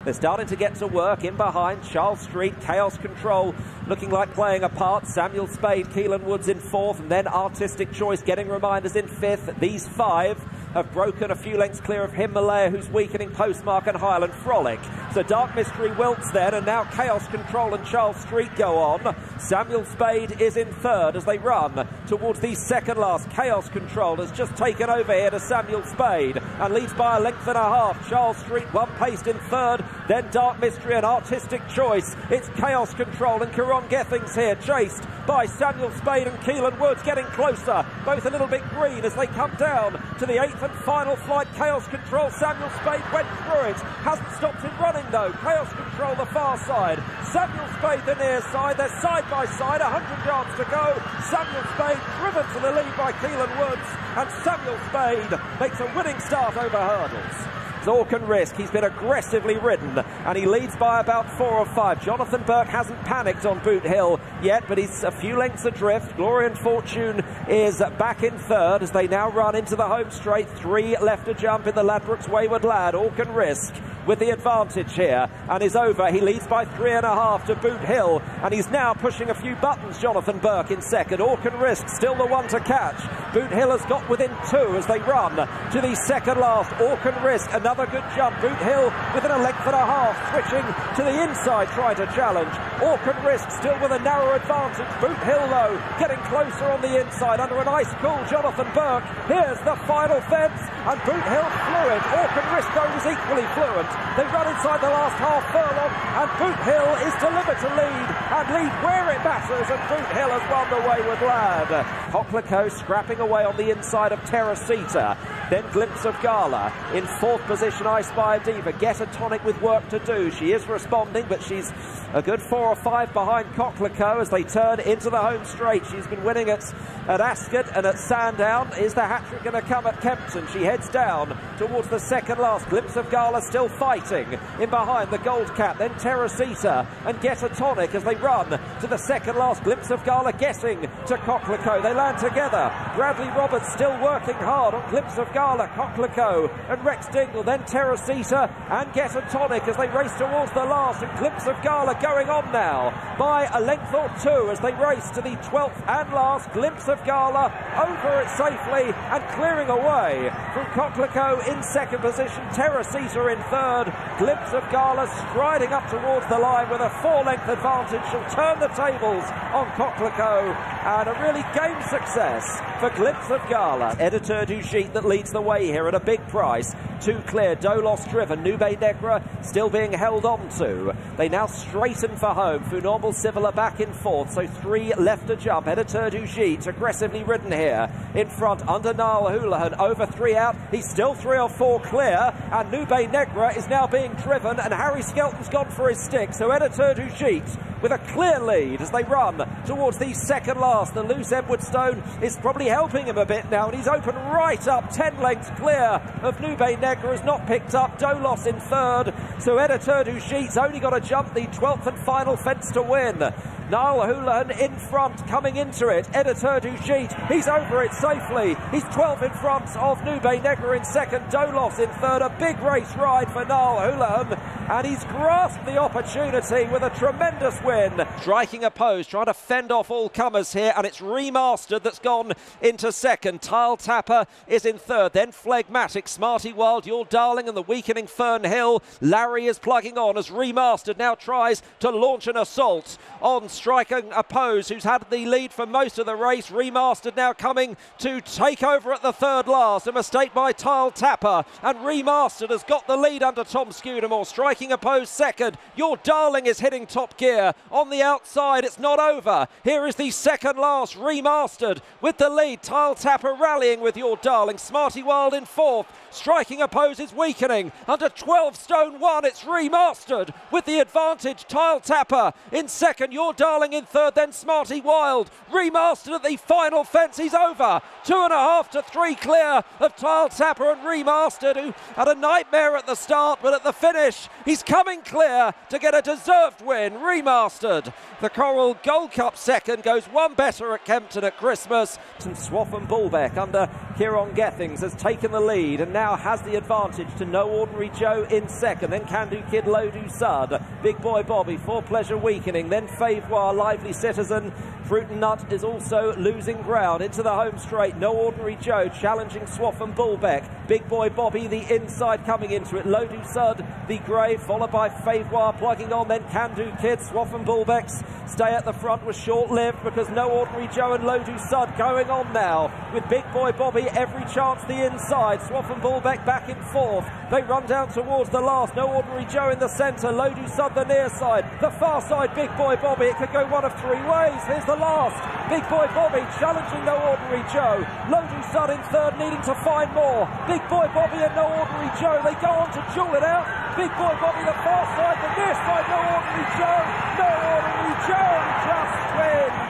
They're starting to get to work in behind. Charles Street, Chaos Control, looking like playing a part. Samuel Spade, Kielan Woods in 4th, and then Artistic Choice getting reminders in 5th. These 5 have broken a few lengths clear of Himalaya, who's weakening Postmark and Highland Frolic. So Dark Mystery wilts then, and now Chaos Control and Charles Street go on. Samuel Spade is in 3rd as they run towards the second last. Chaos Control has just taken over here to Samuel Spade and leads by a length and a half. Charles Street one paced in 3rd, then Dark Mystery and Artistic Choice. It's Chaos Control and Caron Gethings here, chased by Samuel Spade and Kielan Woods, getting closer, both a little bit green as they come down to the 8th and final flight. Chaos Control, Samuel Spade went through it, hasn't stopped him running though. Chaos Control the far side, Samuel Spade the near side, they're side by side, 100 yards to go. Samuel Spade driven to the lead by Kielan Woods, and Samuel Spade makes a winning start over hurdles. Orcan Risk, he's been aggressively ridden and he leads by about 4 or 5. Jonathan Burke hasn't panicked on Boothill yet, but he's a few lengths adrift. Glory and Fortune is back in 3rd as they now run into the home straight. 3 left to jump in the Ladbrokes Wayward Lad. Orcan Risk with the advantage here and is over. He leads by 3.5 to Boothill, and he's now pushing a few buttons. Jonathan Burke in 2nd. Orcan Risk still the one to catch. Boothill has got within 2 as they run to the second last. Orcan Risk, another good jump. Boothill within a length and a half, switching to the inside, trying to challenge. Orcan Risk still with a narrow advantage. Boothill though getting closer on the inside under an ice cool Jonathan Burke. Here's the final fence, and Boothill fluid. Orcan Risk though was equally fluent. They run inside the last half furlong, and Boothill is delivered to lead, and lead where it matters, and Boothill has won the Wayward Lad. Coquelicot scrapping away on the inside of Teresita. Then Glimpse of Gala in 4th position. I Spy Diva. Get a Tonic with work to do. She is responding, but she's a good 4 or 5 behind Coquelicot as they turn into the home straight. She's been winning at Ascot and at Sandown. Is the hat-trick going to come at Kempton? She heads down towards the second last. Glimpse of Gala still fighting in behind the Gold Cap. Then Teresita and Get a Tonic as they run to the second last. Glimpse of Gala getting to Coquelicot. They land together. Bradley Roberts still working hard on Glimpse of Gala, Coquelicot and Rex Dingle. Then Teresita and Get a Tonic as they race towards the last, and Glimpse of Gala going on now by a length or 2 as they race to the 12th and last. Glimpse of Gala over it safely and clearing away from Coquelicot in 2nd position. Teresita in 3rd. Glimpse of Gala striding up towards the line with a 4-length advantage. She'll turn the tables on Coquelicot, and a really game success for Glimpse of Gala. Editeur du Gite that leads the way here at a big price. 2 clear, Dolos driven, Nube Negra still being held on to. They now straighten for home. Funormal Civil are back in 4th, so 3 left to jump. Editeur du Gite aggressively ridden here in front under Niall Houlihan, over 3 out. He's still 3 or 4 clear, and Nube Negra is now being driven, and Harry Skelton's gone for his stick. So Editeur du Gite with a clear lead as they run towards the second last. The loose Edwardstone is probably helping him a bit now, and he's open right up 10 lengths clear of Nube Negra, has not picked up. Dolos in 3rd, so Editeur du Gite's only got to jump the 12th and final fence to win. Niall Houlihan in front, coming into it. Editeur du Gite, he's over it safely. He's 12 in front of Nube Negra in 2nd. Dolos in 3rd. A big race ride for Niall Houlihan, and he's grasped the opportunity with a tremendous win. Striking a pose, trying to fend off all comers here, and it's Remastered that's gone into 2nd. Tile Tapper is in 3rd. Then Phlegmatic, Smarty Wild, Your Darling, and the weakening Fern Hill. Larry is plugging on as Remastered now tries to launch an assault on Striking a Pose, who's had the lead for most of the race. Remastered now coming to take over at the 3rd last. A mistake by Tile Tapper, and Remastered has got the lead under Tom Scudamore. Striking a Pose 2nd. Your Darling is hitting top gear on the outside. It's not over. Here is the 2nd last. Remastered with the lead. Tile Tapper rallying with Your Darling. Smarty Wild in 4th. Striking a Pose is weakening under 12 stone 1. It's Remastered with the advantage. Tile Tapper in 2nd. Your Darling Darling in third, then Smarty Wild. Remastered at the final fence. He's over. 2.5 to 3 clear of Tile Tapper and Remastered, who had a nightmare at the start, but at the finish, he's coming clear to get a deserved win. Remastered. The Coral Gold Cup second goes one better at Kempton at Christmas. And Swaff and Bullbeck under Kieran Gethings has taken the lead and now has the advantage to No Ordinary Joe in second. Then Can Do Kid, Lodu Sud, Big Boy Bobby, For Pleasure Weakening. Then Favre, Lively Citizen. Fruit and Nut is also losing ground into the home straight. No Ordinary Joe challenging Swaff and Bullbeck. Big Boy Bobby the inside coming into it. Lodu Sud the grey, followed by Favre plugging on. Then Can Do Kid. Swaff and Bullbeck's stay at the front was short-lived because No Ordinary Joe and Lodu Sud going on now with Big Boy Bobby every chance the inside. Swaff and Bullbeck back in fourth. They run down towards the last. No Ordinary Joe in the centre. Lodu Sud the near side. The far side, Big Boy Bobby. It could go one of three ways. Here's the last. Big Boy Bobby challenging No Ordinary Joe. Lodu Sud in third, needing to find more. Big Boy Bobby and No Ordinary Joe. They go on to duel it out. Big Boy Bobby the far side, the near side, No Ordinary Joe. No Ordinary Joe just wins.